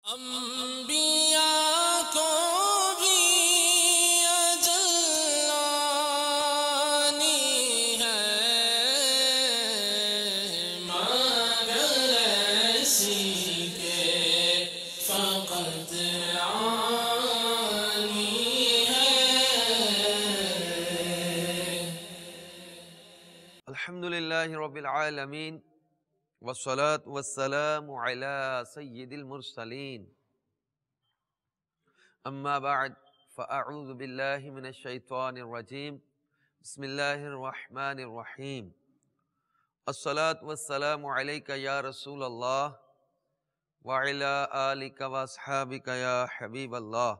انبیاء کو بھی اجل آنی ہے، مگر ایسی کہ فقط آنی ہے۔ الحمدللہ رب العالمین والصلاة والسلام على سید المرسلین، اما بعد فاعوذ باللہ من الشیطان الرجیم، بسم اللہ الرحمن الرحیم۔ الصلاة والسلام علیک یا رسول اللہ وعلی آلک واصحابک یا حبیب اللہ۔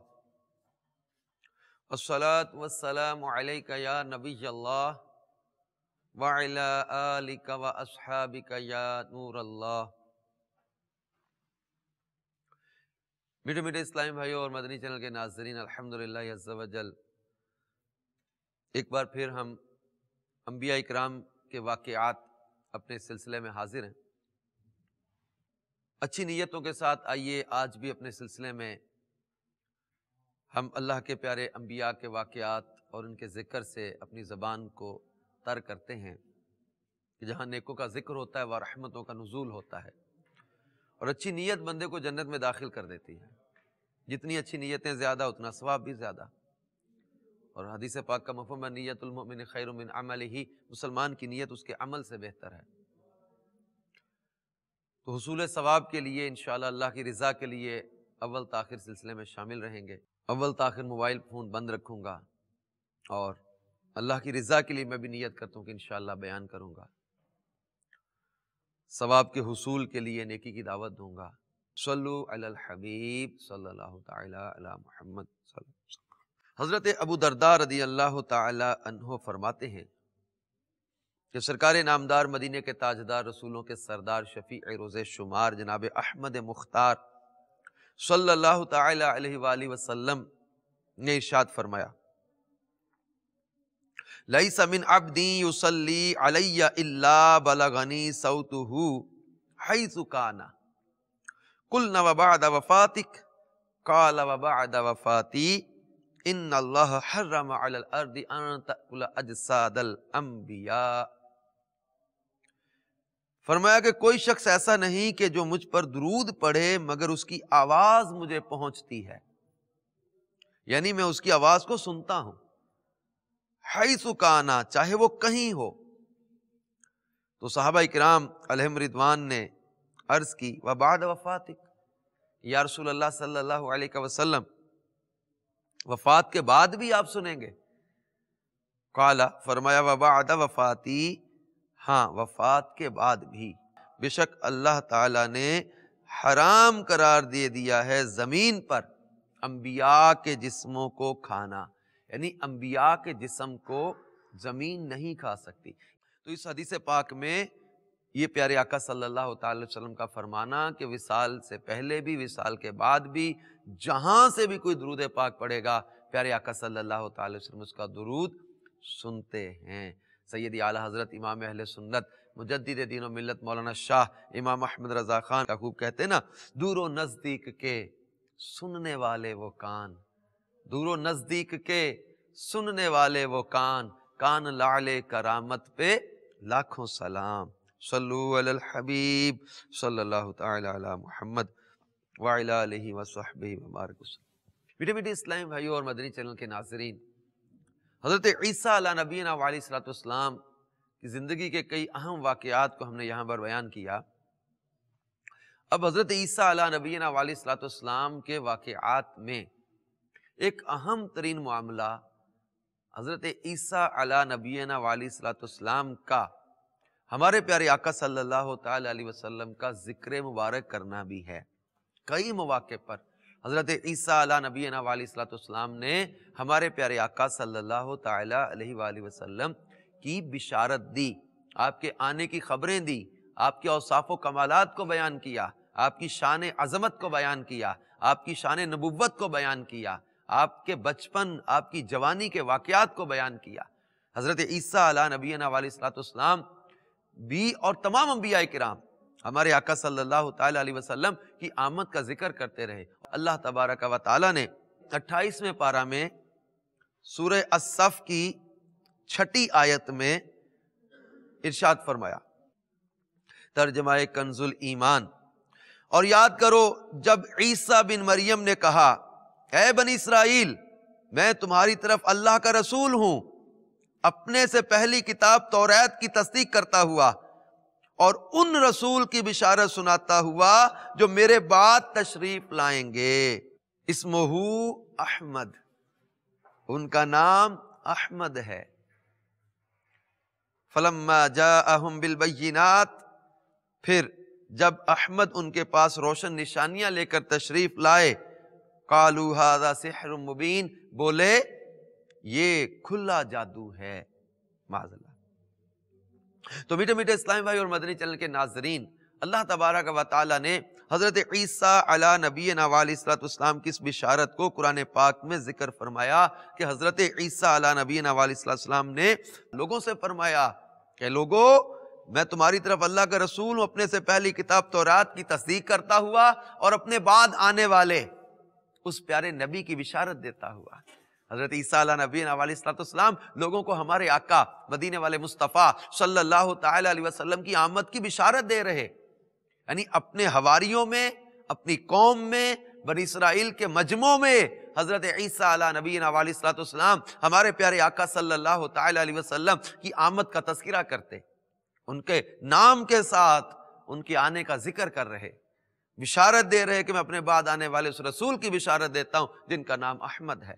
الصلاة والسلام علیک یا نبی اللہ وعلی آلک واصحابک یا نور اللہ۔ میٹھے میٹھے اسلامی بھائیوں اور مدنی چینل کے ناظرین، الحمدللہ عز و جل ایک بار پھر ہم انبیاء اکرام کے واقعات اپنے سلسلے میں حاضر ہیں۔ اچھی نیتوں کے ساتھ آئیے آج بھی اپنے سلسلے میں ہم اللہ کے پیارے انبیاء کے واقعات اور ان کے ذکر سے اپنی زبان کو تر کرتے ہیں کہ جہاں نیکوں کا ذکر ہوتا ہے وہاں رحمتوں کا نزول ہوتا ہے، اور اچھی نیت بندے کو جنت میں داخل کر دیتی ہے۔ جتنی اچھی نیتیں زیادہ اتنا ثواب بھی زیادہ، اور حدیث پاک کا مفہوم ہے نیت المؤمن خیر من عملہ، مسلمان کی نیت اس کے عمل سے بہتر ہے۔ تو حصول ثواب کے لیے انشاءاللہ اللہ کی رضا کے لیے اول تاخیر سلسلے میں شامل رہیں گے۔ اول تاخیر موبائل فون بند رکھوں گا، اور اللہ کی رضا کے لیے میں بھی نیت کرتا ہوں کہ انشاءاللہ بیان کروں گا، ثواب کے حصول کے لیے نیکی کی دعوت دوں گا۔ صلو علی الحبیب صلی اللہ تعالی علی محمد صلی اللہ علیہ وسلم۔ حضرت ابو درداء رضی اللہ تعالی عنہ فرماتے ہیں کہ سرکار نامدار مدینے کے تاجدار، رسولوں کے سردار، شفیع روز شمار جناب احمد مختار صلی اللہ تعالی علیہ وآلہ وسلم نے ارشاد فرمایا، لیس من عبد یصلی علی الا بلغنی صوتہ حیث کان، قلنا وبعد وفاتک، قال وبعد وفاتی ان اللہ حرم علی الارض ان تأکل اجساد الانبیاء۔ فرمایا کہ کوئی شخص ایسا نہیں کہ جو مجھ پر درود پڑھے مگر اس کی آواز مجھے پہنچتی ہے، یعنی میں اس کی آواز کو سنتا ہوں، حیث کانا، چاہے وہ کہیں ہو۔ تو صحابہ اکرام علیہم رضوان نے عرض کی وبعد وفاتک، یا رسول اللہ صلی اللہ علیہ وسلم وفات کے بعد بھی آپ سنیں گے؟ قال، فرمایا وبعد وفاتی، ہاں وفات کے بعد بھی۔ بے شک اللہ تعالیٰ نے حرام قرار دے دیا ہے زمین پر انبیاء کے جسموں کو کھانا، یعنی انبیاء کے جسم کو زمین نہیں کھا سکتی۔ تو اس حدیث پاک میں یہ پیارے آقا صلی اللہ تعالی وسلم کا فرمانا کہ وصال سے پہلے بھی وصال کے بعد بھی جہاں سے بھی کوئی درود پاک پڑھے گا، پیارے آقا صلی اللہ تعالی وسلم اس کا درود سنتے ہیں۔ سیدی اعلیٰ حضرت امام اہل سنت مجدد دین و ملت مولانا شاہ امام احمد رضا خان کا خوب کہتے ہیں نا، دور و نزدیک کے سننے والے وہ کان، دور و نزدیک کے سننے والے وہ کان، کان لعل کرامت پہ لاکھوں سلام۔ صلو علی الحبیب صلی اللہ تعالی علی محمد وعلی آلہ وصحبہ وبارک وسلم۔ میٹھے میٹھے اسلامی بھائیوں اور مدنی چینل کے ناظرین، حضرت عیسیٰ علیہ نبینا علیہ الصلوۃ والسلام کی زندگی کے کئی اہم واقعات کو ہم نے یہاں پر بیان کیا۔ اب حضرت عیسیٰ علیہ نبینا علیہ الصلوۃ والسلام کے واقعات میں ایک اہم ترین معاملہ حضرت عیسیٰ علیہ نبینا علیہ الصلوۃ والسلام کا ہمارے پیارے آقا صلی اللہ تعالی علیہ وسلم کا ذکر مبارک کرنا بھی ہے۔ کئی مواقع پر حضرت عیسیٰ علیہ نبینا علیہ الصلوۃ والسلام نے ہمارے پیارے آقا صلی اللہ تعالی علیہ وآلہ وسلم کی بشارت دی، آپ کے آنے کی خبریں دی، آپ کے اوصاف و کمالات کو بیان کیا، آپ کی شان عظمت کو بیان کیا، آپ کی شان نبوت کو بیان کیا، آپ کے بچپن، آپ کی جوانی کے واقعات کو بیان کیا۔ حضرت عیسیٰ علیہ نبینا علیہ الصلوۃ والسلام بھی اور تمام انبیاء کرام ہمارے آقا صلی اللہ تعالی علیہ وسلم کی آمد کا ذکر کرتے رہے۔ اللہ تبارک و تعالی نے 28ویں پارہ میں سورہ الصف کی 6 آیت میں ارشاد فرمایا، ترجمہ کنز الایمان، اور یاد کرو جب عیسیٰ بن مریم نے کہا اے بنی اسرائیل میں تمہاری طرف اللہ کا رسول ہوں، اپنے سے پہلی کتاب توریت کی تصدیق کرتا ہوا اور ان رسول کی بشارت سناتا ہوا جو میرے بعد تشریف لائیں گے، اسمہ احمد، ان کا نام احمد ہے۔ فلما جاءہم بالبینات، پھر جب احمد ان کے پاس روشن نشانیاں لے کر تشریف لائے، قالوا ھذا سحر مبین، بولے یہ کھلا جادو ہے، معاذ اللہ۔ تو میٹھے میٹھے اسلامی بھائی اور مدنی چینل کے ناظرین، اللہ تبارک و تعالی نے حضرت عیسیٰ علی نبینا علیہ الصلوۃ والسلام کی اس بشارت کو قرآن پاک میں ذکر فرمایا کہ حضرت عیسیٰ علی نبینا علیہ الصلوۃ والسلام نے لوگوں سے فرمایا کہ لوگو میں تمہاری طرف اللہ کا رسول ہوں، اپنے سے پہلی کتاب توریت کی تصدیق کرتا ہوا اور اپنے بعد آنے والے اس پیارے نبی کی بشارت دیتا ہوا۔ حضرت عیسیٰ علیہ نبینا علیہ الصلوۃ والسلام لوگوں کو ہمارے آقا مدینے والے مصطفیٰ صلی اللہ تعالی علیہ وسلم کی آمد کی بشارت دے رہے، یعنی اپنے حواریوں میں، اپنی قوم میں، بنی اسرائیل کے مجموع میں حضرت عیسیٰ علیہ نبینا علیہ الصلوۃ والسلام ہمارے پیارے آقا صلی اللہ تعالی علیہ وسلم کی آمد کا تذکرہ کرتے، ان کے نام کے ساتھ ان کے آنے کا ذکر کر رہے، بشارت دے رہے کہ میں اپنے بعد آنے والے اس رسول کی بشارت دیتا ہوں جن کا نام احمد ہے۔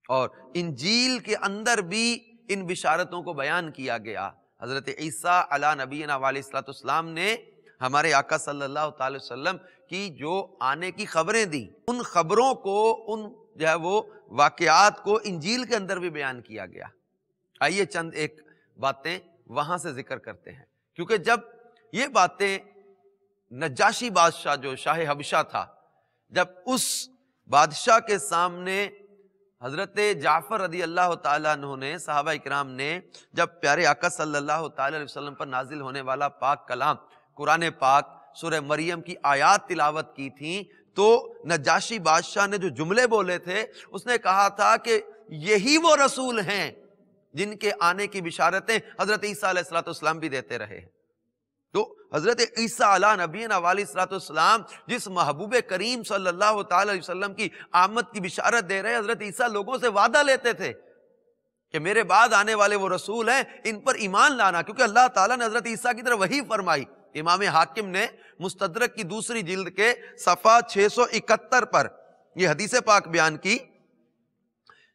اور انجیل کے اندر بھی ان بشارتوں کو بیان کیا گیا۔ حضرت عیسیٰ علیہ نبینا علیہ الصلوۃ والسلام نے ہمارے آقا صلی اللہ تعالی وسلم کی جو آنے کی خبریں دی، ان خبروں کو، ان جو ہے وہ واقعات کو انجیل کے اندر بھی بیان کیا گیا۔ آئیے چند ایک باتیں وہاں سے ذکر کرتے ہیں، کیونکہ جب یہ باتیں نجاشی بادشاہ جو شاہ حبشہ تھا، جب اس بادشاہ کے سامنے حضرت جعفر رضی اللہ تعالیٰ عنہ نے، صحابہ اکرام نے جب پیارے آقا صلی اللہ تعالی علیہ وسلم پر نازل ہونے والا پاک کلام قرآن پاک سورہ مریم کی آیات تلاوت کی تھیں، تو نجاشی بادشاہ نے جو جملے بولے تھے، اس نے کہا تھا کہ یہی وہ رسول ہیں جن کے آنے کی بشارتیں حضرت عیسیٰ علیہ السلام بھی دیتے رہے ہیں۔ تو حضرت عیسیٰ علیہ نبینا علیہ السلام جس محبوب کریم صلی اللہ تعالی علیہ وسلم کی آمد کی بشارت دے رہے، حضرت عیسیٰ لوگوں سے وعدہ لیتے تھے کہ میرے بعد آنے والے وہ رسول ہیں، ان پر ایمان لانا، کیونکہ اللہ تعالیٰ نے حضرت عیسیٰ کی طرف وحی فرمائی۔ امام حاکم نے مستدرک کی دوسری جلد کے صفحہ 671 پر یہ حدیث پاک بیان کی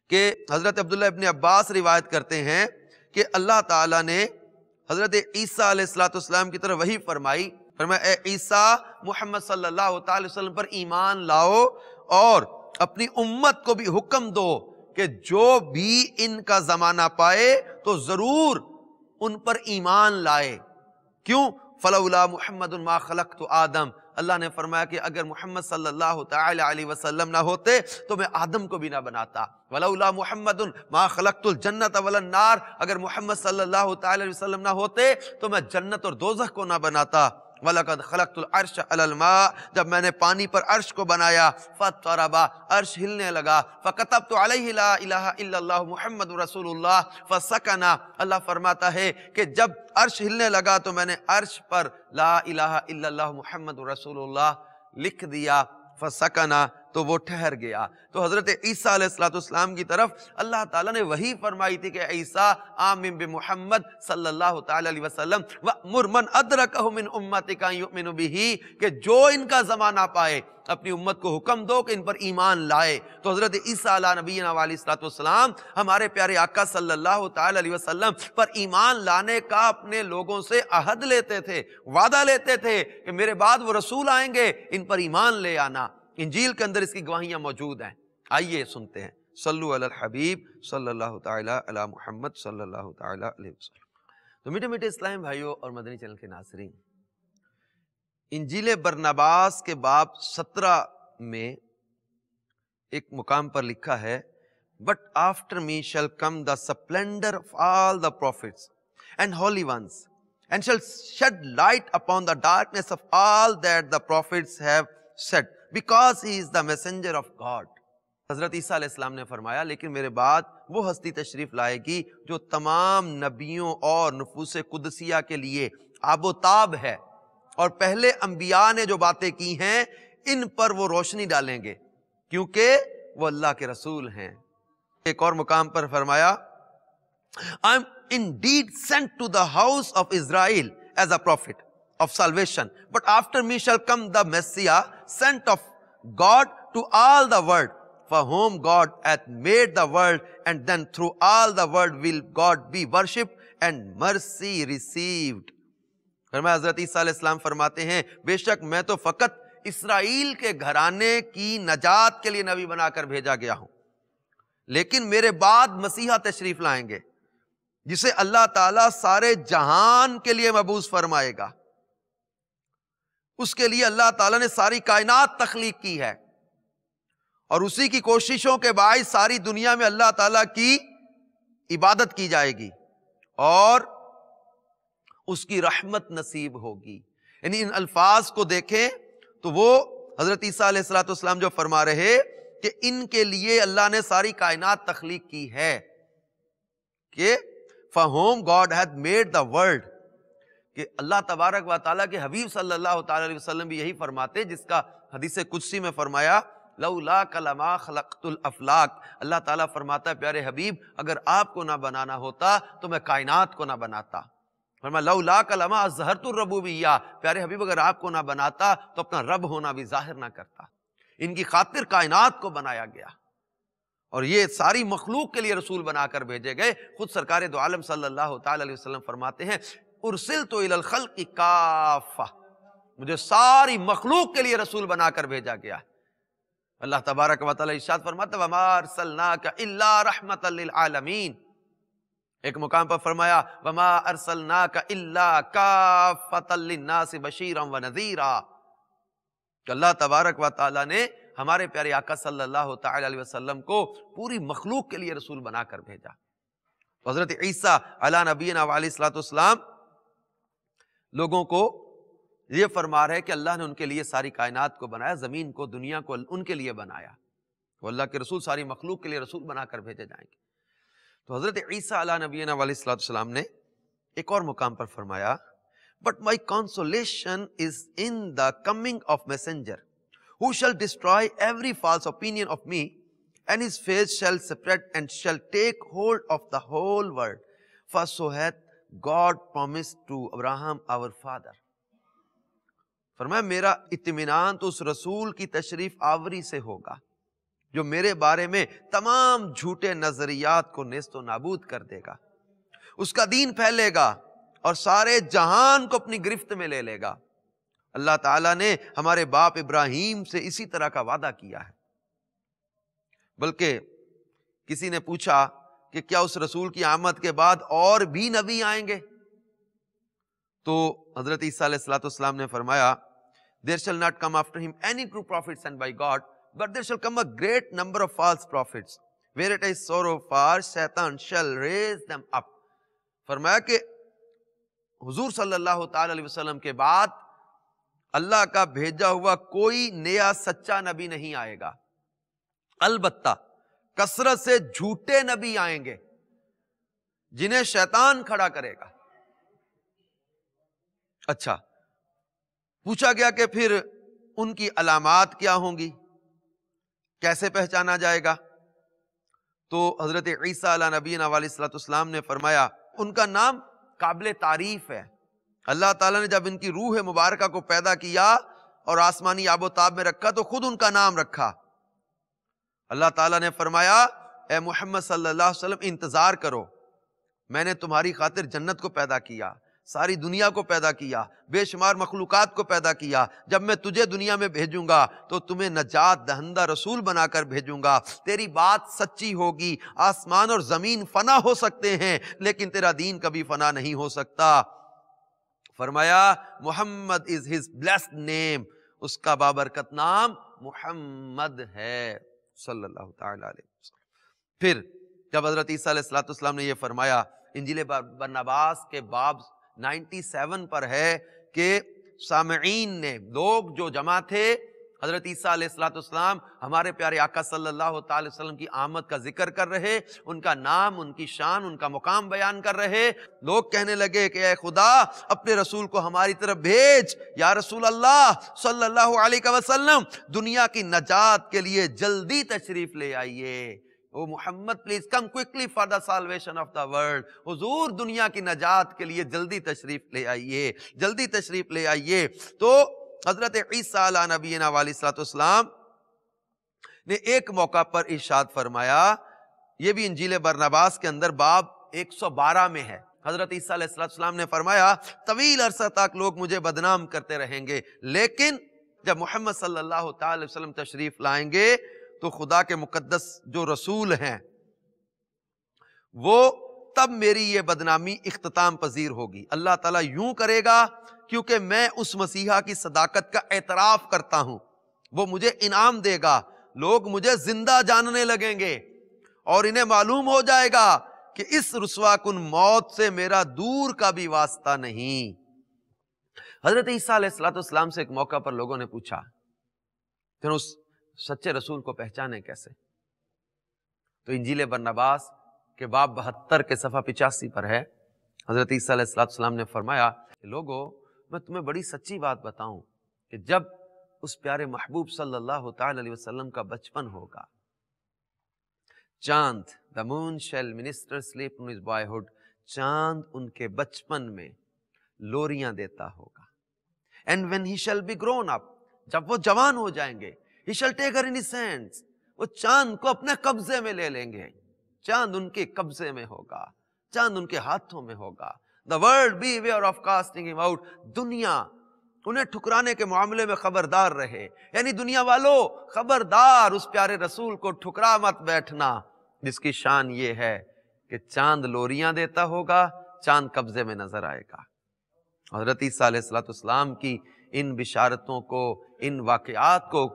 کہ حضرت عبداللہ ابن عباس روایت کرتے ہیں کہ اللہ تعالیٰ نے حضرت عیسیٰ علیہ السلام کی طرف وحی فرمائی، فرمایا اے عیسیٰ محمد صلی اللہ تعالی وسلم پر ایمان لاؤ اور اپنی امت کو بھی حکم دو کہ جو بھی ان کا زمانہ پائے تو ضرور ان پر ایمان لائے۔ کیوں؟ فلولا محمد ما خلقت آدم، اللہ نے فرمایا کہ اگر محمد صلی اللہ تعالی علیہ وسلم نہ ہوتے تو میں آدم کو بھی نہ بناتا۔ ولولا محمد ما خلقت الجنت ولا النار، اگر محمد صلی اللہ تعالی علیہ وسلم نہ ہوتے تو میں جنت اور دوزخ کو نہ بناتا۔ وَلَقَدْ خَلَقْتُ الْعَرْشَ عَلَى الْمَاءِ، جب میں نے پانی پر عرش کو بنایا، فَاضْطَرَبَ، عرش ہلنے لگا، فَكَتَبْتُ عَلَيْهِ لَا إِلَهَ إِلَّا اللَّهُ مُحَمَّدٌ رَسُولُ اللَّهِ فَسَكَنَ، اللہ فرماتا ہے کہ جب عرش ہلنے لگا تو میں نے عرش پر لا الہ الا اللہ محمد رسول اللہ لکھ دیا، فَسَكَنَ، تو وہ ٹھہر گیا۔ تو حضرت عیسیٰ علیہ السلام کی طرف اللہ تعالیٰ نے وحی فرمائی تھی کہ عیسیٰ آمن بمحمد صلی اللہ تعالی علیہ وسلم وَأْمُرْ مَنْ أَدْرَكَهُ مِنْ أُمَّتِكَ أَنْ يُؤْمِنُوا بِهِ، کہ جو ان کا زمانہ پائے اپنی امت کو حکم دو کہ ان پر ایمان لائے۔ تو حضرت عیسیٰ علیہ نبینا علیہ السلام ہمارے پیارے آقا صلی اللہ تعالی علیہ وسلم پر ایمان لانے کا اپنے لوگوں سے عہد لیتے تھے، وعدہ لیتے تھے کہ میرے بعد وہ رسول آئیں گے، ان پر ایمان لے آنا۔ انجیل کے اندر اس کی گواہیاں موجود ہیں۔ آئیے سنتے ہیں، صلو علی الحبیب صلی اللہ تعالی علی محمد صلی اللہ تعالی علیہ وسلم۔ تو میٹھے میٹھے اسلامی بھائیوں اور مدنی چینل کے ناظرین، انجیل برنباس کے باب 17 میں ایک مقام پر لکھا ہے But after me shall come the splendor of all the prophets and holy ones, and shall shed light upon the darkness of all that the prophets have said, because he is the messenger of God. حضرت عیسیٰ علیہ السلام نے فرمایا لیکن میرے بعد وہ ہستی تشریف لائے گی جو تمام نبیوں اور نفوس قدسیہ کے لیے آب و تاب ہے، اور پہلے انبیاء نے جو باتیں کی ہیں ان پر وہ روشنی ڈالیں گے کیونکہ وہ اللہ کے رسول ہیں۔ ایک اور مقام پر فرمایا I am indeed sent to the house of Israel as a prophet of salvation, but after me shall come the Messiah, sent of God to all the world, for whom God hath made the world, and then through all the world will God be worshipped and mercy received. فرمایا حضرت عیسیٰ علیہ السلام فرماتے ہیں بے شک میں تو فقط اسرائیل کے گھرانے کی نجات کے لیے نبی بنا کر بھیجا گیا ہوں، لیکن میرے بعد مسیحا تشریف لائیں گے جسے اللہ تعالیٰ سارے جہان کے لیے مبعوث فرمائے گا۔ اس کے لیے اللہ تعالیٰ نے ساری کائنات تخلیق کی ہے، اور اسی کی کوششوں کے باعث ساری دنیا میں اللہ تعالیٰ کی عبادت کی جائے گی اور اس کی رحمت نصیب ہوگی۔ یعنی ان الفاظ کو دیکھیں تو وہ حضرت عیسیٰ علیہ السلام جو فرما رہے کہ ان کے لیے اللہ نے ساری کائنات تخلیق کی ہے کہ for whom God hath made the world، کہ اللہ تبارک و تعالیٰ کے حبیب صلی اللہ تعالیٰ علیہ وسلم بھی یہی فرماتے جس کا حدیث قدسی میں فرمایا لولاک لما خلقت الافلاک، اللہ تعالیٰ فرماتا ہے پیارے حبیب اگر آپ کو نہ بنانا ہوتا تو میں کائنات کو نہ بناتا۔ فرمایا لولاک لما اظہرت الربوبیہ، پیارے حبیب اگر آپ کو نہ بناتا تو اپنا رب ہونا بھی ظاہر نہ کرتا۔ ان کی خاطر کائنات کو بنایا گیا اور یہ ساری مخلوق کے لیے رسول بنا کر بھیجے گئے۔ خود سرکار دو عالم صلی اللہ تعالی علیہ وسلم فرماتے ہیں ارسلت الی الخلق کافہ، مجھے ساری مخلوق کے لیے رسول بنا کر بھیجا گیا۔ اللہ تبارک و تعالی ارشاد فرماتا ہے وما ارسلناک الا رحمۃ للعالمین، ایک مقام پر فرمایا وما ارسلناک الا کافۃ للناس بشیرا ونذیرا، کہ اللہ تبارک و تعالی نے ہمارے پیارے آقا صلی اللہ تعالی علیہ وسلم کو پوری مخلوق کے لیے رسول بنا کر بھیجا۔ حضرت عیسیٰ علیہ نبینا علیہ الصلوۃ والسلام لوگوں کو یہ فرما رہے کہ اللہ نے ان کے لیے ساری کائنات کو بنایا، زمین کو دنیا کو ان کے لیے بنایا، وہ اللہ کے رسول ساری مخلوق کے لیے رسول بنا کر بھیجے جائیں گے۔ تو حضرت عیسیٰ علیہ نبینا علیہ الصلوۃ والسلام نے ایک اور مقام پر فرمایا But my consolation is in the coming of messenger, who shall destroy every false opinion of me, and his face shall spread and shall take hold of the whole world. For so hath God promised to Abraham our father. فرمایا میرا اطمینان تو اس رسول کی تشریف آوری سے ہوگا جو میرے بارے میں تمام جھوٹے نظریات کو نیست و نابود کر دے گا، اس کا دین پھیلے گا اور سارے جہان کو اپنی گرفت میں لے لے گا۔ اللہ تعالیٰ نے ہمارے باپ ابراہیم سے اسی طرح کا وعدہ کیا ہے، بلکہ کسی نے پوچھا کہ کیا اس رسول کی آمد کے بعد اور بھی نبی آئیں گے؟ تو حضرت عیسیٰ علیہ السلام نے فرمایا There shall not come after him any true prophet sent by God, but there shall come a great number of false prophets, where it is sorrow for Satan shall raise them up. فرمایا کہ حضور صلی اللہ تعالی علیہ وسلم کے بعد اللہ کا بھیجا ہوا کوئی نیا سچا نبی نہیں آئے گا، البتہ کثرت سے جھوٹے نبی آئیں گے جنہیں شیطان کھڑا کرے گا۔ اچھا، پوچھا گیا کہ پھر ان کی علامات کیا ہوں گی، کیسے پہچانا جائے گا؟ تو حضرت عیسیٰ علیہ نبینا علیہ الصلوۃ والسلام نے فرمایا ان کا نام قابل تعریف ہے۔ اللہ تعالیٰ نے جب ان کی روح مبارکہ کو پیدا کیا اور آسمانی آب و تاب میں رکھا تو خود ان کا نام رکھا۔ اللہ تعالیٰ نے فرمایا اے محمد صلی اللہ علیہ وسلم انتظار کرو، میں نے تمہاری خاطر جنت کو پیدا کیا، ساری دنیا کو پیدا کیا، بے شمار مخلوقات کو پیدا کیا۔ جب میں تجھے دنیا میں بھیجوں گا تو تمہیں نجات دہندہ رسول بنا کر بھیجوں گا، تیری بات سچی ہوگی، آسمان اور زمین فنا ہو سکتے ہیں لیکن تیرا دین کبھی فنا نہیں ہو سکتا۔ فرمایا محمد is his blessed name، اس کا بابرکت نام محمد ہے صلی اللہ تعالی علیہ وسلم۔ پھر جب حضرت عیسیٰ علیہ السلام نے یہ فرمایا، انجیل برناباس کے باب 97 پر ہے کہ سامعین نے، لوگ جو جمع تھے، حضرت عیسیٰ علیہ السلام ہمارے پیارے آقا صلی اللہ تعالی وسلم کی آمد کا ذکر کر رہے، ان کا نام، ان کی شان، ان کا مقام بیان کر رہے۔ لوگ کہنے لگے کہ اے خدا اپنے رسول کو ہماری طرف بھیج، یا رسول اللہ صلی اللہ علیہ وسلم دنیا کی نجات کے لیے جلدی تشریف لے آئیے۔ Oh Muhammad please come quickly for the salvation of the world, حضور دنیا کی نجات کے لیے جلدی تشریف لے آئیے، جلدی تشریف لے آئیے۔ تو حضرت عیسیٰ علیہ نبینا علیہ السلام نے ایک موقع پر ارشاد فرمایا، یہ بھی انجیل برنباس کے اندر باب 112 میں ہے۔ حضرت عیسیٰ علیہ السلام نے فرمایا طویل عرصہ تک لوگ مجھے بدنام کرتے رہیں گے، لیکن جب محمد صلی اللہ تعالی وسلم تشریف لائیں گے تو خدا کے مقدس جو رسول ہیں وہ تب میری یہ بدنامی اختتام پذیر ہوگی۔ اللہ تعالیٰ یوں کرے گا کیونکہ میں اس مسیحا کی صداقت کا اعتراف کرتا ہوں، وہ مجھے انعام دے گا، لوگ مجھے زندہ جاننے لگیں گے اور انہیں معلوم ہو جائے گا کہ اس رسوا کن موت سے میرا دور کا بھی واسطہ نہیں۔ حضرت عیسیٰ علیہ السلام سے ایک موقع پر لوگوں نے پوچھا پھر اس سچے رسول کو پہچانے کیسے؟ تو انجیل برنباس کے باب 72 کے صفحہ 85 پر ہے، حضرت عیسیٰ علیہ السلام نے فرمایا کہ لوگو میں تمہیں بڑی سچی بات بتاؤں کہ جب اس پیارے محبوب صلی اللہ تعالی علیہ وسلم کا بچپن ہوگا، چاند the moon shall minister sleep in his boyhood، چاند ان کے بچپن میں لوریاں دیتا ہوگا، and when he shall be grown up، جب وہ جوان ہو جائیں گے، he shall take her in his hands، وہ چاند کو اپنے قبضے میں لے لیں گے، چاند ان کے قبضے میں ہوگا، چاند ان کے ہاتھوں میں ہوگا۔ The world beware of casting him out، دنیا انہیں ٹھکرانے کے معاملے میں خبردار رہے، یعنی دنیا والو خبردار اس پیارے رسول کو ٹھکرا مت بیٹھنا، جس کی شان یہ ہے کہ چاند لوریاں دیتا ہوگا، چاند قبضے میں نظر آئے گا۔ حضرت عیسیٰ علیہ السلام کی ان بشارتوں کو، ان واقعات کو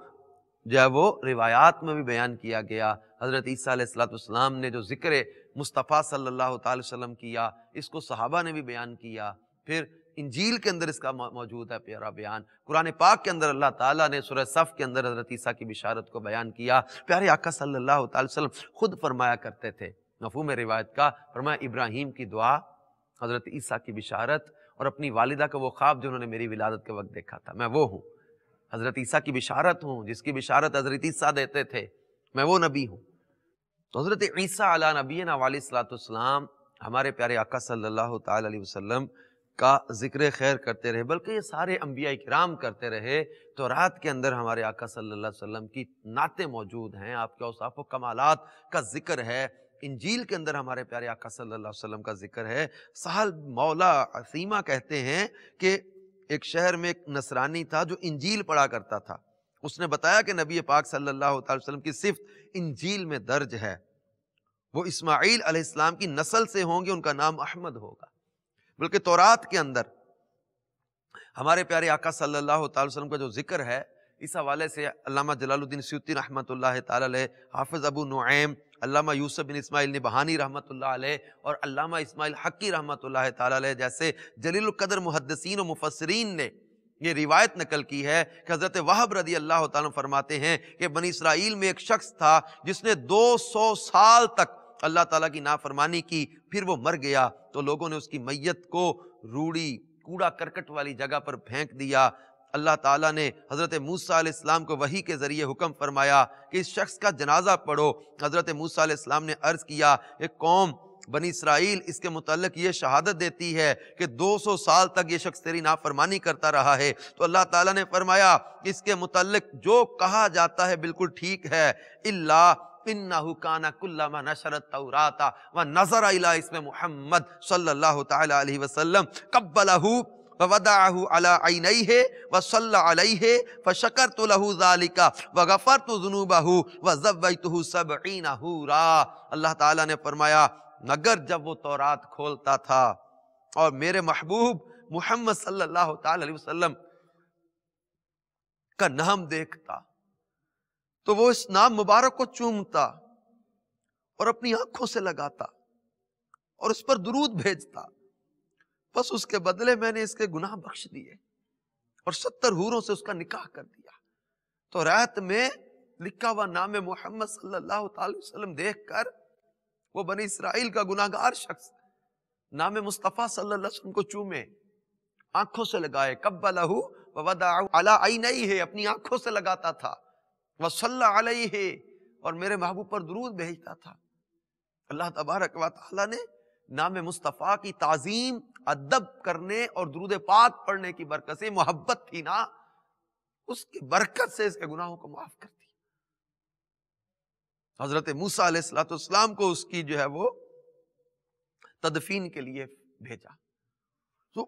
جو ہے وہ روایات میں بھی بیان کیا گیا۔ حضرت عیسیٰ علیہ السلام نے جو ذکر مصطفیٰ صلی اللہ تعالی وسلم کیا، اس کو صحابہ نے بھی بیان کیا، پھر انجیل کے اندر اس کا موجود ہے پیارا بیان، قرآن پاک کے اندر اللہ تعالیٰ نے سورہ صف کے اندر حضرت عیسیٰ کی بشارت کو بیان کیا۔ پیارے آقا صلی اللہ تعالی وسلم خود فرمایا کرتے تھے، مفہوم روایت کا، فرمایا ابراہیم کی دعا، حضرت عیسیٰ کی بشارت، اور اپنی والدہ کا وہ خواب جو انہوں نے میری ولادت کے وقت دیکھا تھا، میں وہ ہوں، حضرت عیسیٰ کی بشارت ہوں، جس کی بشارت حضرت عیسیٰ دیتے تھے، میں وہ نبی ہوں۔ تو حضرت عیسیٰ علیہ نبینا علیہ السلام ہمارے پیارے آقا صلی اللہ تعالی علیہ وسلم کا ذکر خیر کرتے رہے، بلکہ یہ سارے انبیاء کرام کرتے رہے۔ تورات کے اندر ہمارے آقا صلی اللہ علیہ وسلم کی نعتیں موجود ہیں، آپ کے اوصاف و کمالات کا ذکر ہے، انجیل کے اندر ہمارے پیارے آقا صلی اللہ علیہ وسلم کا ذکر ہے۔ سہل مولا عثیمہ کہتے ہیں کہ ایک شہر میں ایک نصرانی تھا جو انجیل پڑھا کرتا تھا، اس نے بتایا کہ نبی پاک صلی اللہ علیہ وسلم کی صفت انجیل میں درج ہے، وہ اسماعیل علیہ السلام کی نسل سے ہوں گے، ان کا نام احمد ہوگا۔ بلکہ تورات کے اندر ہمارے پیارے آقا صلی اللہ تعالی وسلم کا جو ذکر ہے، اس حوالے سے علامہ جلال الدین سیوطی رحمۃ اللہ تعالی علیہ، حافظ ابو نعیم، علامہ یوسف بن اسماعیل نبہانی رحمۃ اللہ علیہ، اور علامہ اسماعیل حقی رحمۃ اللہ تعالی علیہ جیسے جلیل القدر محدثین و مفسرین نے یہ روایت نقل کی ہے کہ حضرت وہب رضی اللہ تعالیٰ فرماتے ہیں کہ بنی اسرائیل میں ایک شخص تھا جس نے 200 سال تک اللہ تعالیٰ کی نافرمانی کی، پھر وہ مر گیا تو لوگوں نے اس کی میت کو روڑی کوڑا کرکٹ والی جگہ پر پھینک دیا۔ اللہ تعالیٰ نے حضرت موسیٰ علیہ السلام کو وحی کے ذریعے حکم فرمایا کہ اس شخص کا جنازہ پڑھو۔ حضرت موسیٰ علیہ السلام نے عرض کیا، ایک قوم بنی اسرائیل اس کے متعلق یہ شہادت دیتی ہے کہ 200 سال تک یہ شخص تیری نافرمانی کرتا رہا ہے، تو اللہ تعالیٰ نے فرمایا اس کے متعلق جو کہا جاتا ہے بالکل ٹھیک ہے، الا انہ کان کلما نشر التوراۃ ونظر الی اسم محمد صلی اللہ تعالی علیہ وسلم قبلہ ووضعہ علی عینیہ وصلی علیہ فشکرت لہ ذلک وغفرت ذنوبہ وزویتہ 70 حورا۔ اللہ تعالیٰ نے فرمایا مگر جب وہ تورات کھولتا تھا اور میرے محبوب محمد صلی اللہ تعالی علیہ وسلم کا نام دیکھتا تو وہ اس نام مبارک کو چومتا اور اپنی آنکھوں سے لگاتا اور اس پر درود بھیجتا، بس اس کے بدلے میں نے اس کے گناہ بخش دیے اور 70 حوروں سے اس کا نکاح کر دیا۔ تو رات میں لکھا ہوا نام محمد صلی اللہ تعالی وسلم دیکھ کر وہ بنی اسرائیل کا گناہگار شخص نام مصطفیٰ صلی اللہ علیہ وسلم کو چومے، آنکھوں سے لگائے، قبلہ ووضع علی عینیہ، اپنی آنکھوں سے لگاتا تھا، وصلی علیہ، اور میرے محبوب پر درود بھیجتا تھا۔ اللہ تبارک و تعالی نے نام مصطفیٰ کی تعظیم، ادب کرنے اور درود پاک پڑھنے کی برکت سے، محبت تھی نا، اس کی برکت سے اس کے گناہوں کو معاف کر دیا۔ حضرت موسیٰ علیہ السلام کو اس کی جو ہے وہ تدفین کے لیے بھیجا۔ تو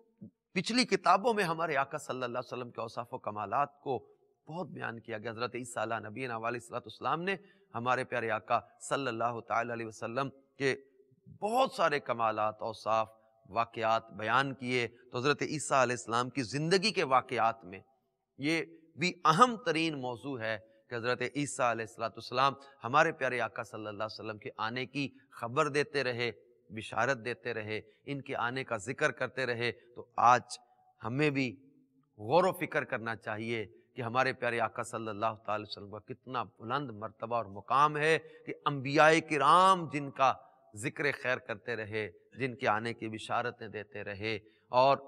پچھلی کتابوں میں ہمارے آقا صلی اللہ علیہ وسلم کے اوصاف و کمالات کو بہت بیان کیا گیا۔ حضرت عیسیٰ علیہ نبینا علیہ السلام نے ہمارے پیارے آقا صلی اللہ تعالی علیہ وسلم کے بہت سارے کمالات، اوصاف، واقعات بیان کیے۔ تو حضرت عیسیٰ علیہ السلام کی زندگی کے واقعات میں یہ بھی اہم ترین موضوع ہے کہ حضرت عیسیٰ علیہ السلام ہمارے پیارے آقا صلی اللہ علیہ وسلم کے آنے کی خبر دیتے رہے، بشارت دیتے رہے، ان کے آنے کا ذکر کرتے رہے۔ تو آج ہمیں بھی غور و فکر کرنا چاہیے کہ ہمارے پیارے آقا صلی اللہ تعالی وسلم کا کتنا بلند مرتبہ اور مقام ہے کہ انبیاء کرام جن کا ذکر خیر کرتے رہے، جن کے آنے کی بشارتیں دیتے رہے، اور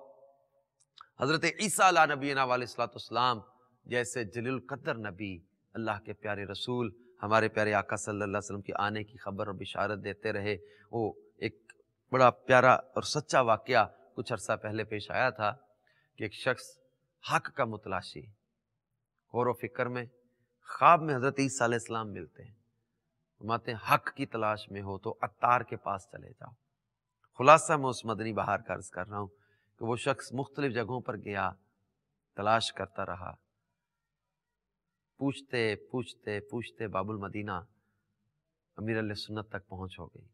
حضرت عیسیٰ علیہ نبینا علیہ السلام جیسے جلیل القدر نبی، اللہ کے پیارے رسول، ہمارے پیارے آقا صلی اللہ علیہ وسلم کے آنے کی خبر اور بشارت دیتے رہے۔ وہ ایک بڑا پیارا اور سچا واقعہ کچھ عرصہ پہلے پیش آیا تھا کہ ایک شخص حق کا متلاشی، غور و فکر میں خواب میں حضرت عیسیٰ علیہ السلام ملتے ہیں، فرماتے ہیں حق کی تلاش میں ہو تو عطار کے پاس چلے جاؤ۔ خلاصہ میں اس مدنی بہار کا عرض کر رہا ہوں کہ وہ شخص مختلف جگہوں پر گیا، تلاش کرتا رہا، پوچھتے پوچھتے پوچھتے باب المدینہ امیر علیہ سنت تک پہنچ ہو گئی۔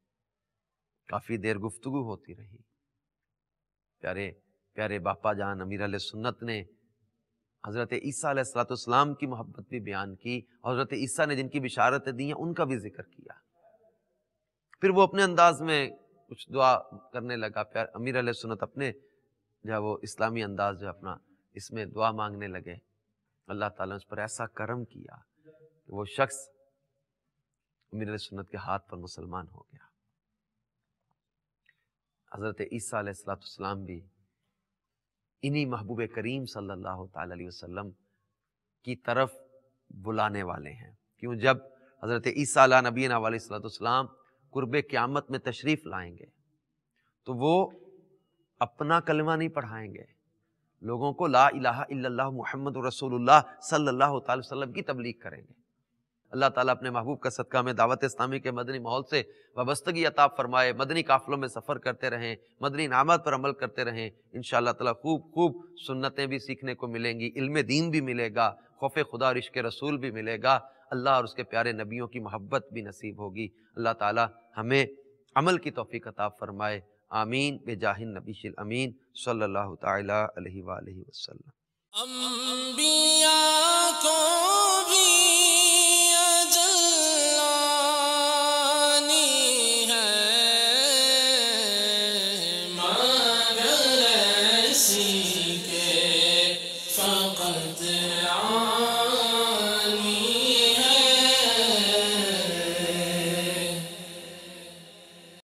کافی دیر گفتگو ہوتی رہی۔ پیارے پیارے باپا جان امیر علیہ سنت نے حضرت عیسیٰ علیہ السلام کی محبت بھی بیان کی، حضرت عیسیٰ نے جن کی بشارتیں دی ہیں ان کا بھی ذکر کیا۔ پھر وہ اپنے انداز میں کچھ دعا کرنے لگا، امیر علیہ سنت اپنے جو وہ اسلامی انداز جو اپنا اس میں دعا مانگنے لگے۔ اللہ تعالیٰ نے اس پر ایسا کرم کیا کہ وہ شخص امیر علیہ سنت کے ہاتھ پر مسلمان ہو گیا۔ حضرت عیسیٰ علیہ السلام بھی انہی محبوب کریم صلی اللہ تعالی علیہ وسلم کی طرف بلانے والے ہیں، کیوں جب حضرت عیسیٰ علیہ نبینا علیہ السلام قرب قیامت میں تشریف لائیں گے تو وہ اپنا کلمہ نہیں پڑھائیں گے، لوگوں کو لا الہ الا اللہ محمد رسول اللہ صلی اللہ تعالی وسلم کی تبلیغ کریں گے۔ اللہ تعالیٰ اپنے محبوب کا صدقہ میں دعوت اسلامی کے مدنی ماحول سے وابستگی عطا فرمائے، مدنی قافلوں میں سفر کرتے رہیں، مدنی انعامات پر عمل کرتے رہیں، انشاءاللہ تعالیٰ خوب سنتیں بھی سیکھنے کو ملیں گی، علم دین بھی ملے گا، خوف خدا اور عشق رسول بھی ملے گا، اللہ اور اس کے پیارے نبیوں کی محبت بھی نصیب ہوگی۔ اللہ تعالیٰ ہمیں عمل کی توفیق عطا فرمائے، آمین بجاہ النبی الامین صلی اللہ تعالی علیہ وآلہ وسلم۔ انبیاء کو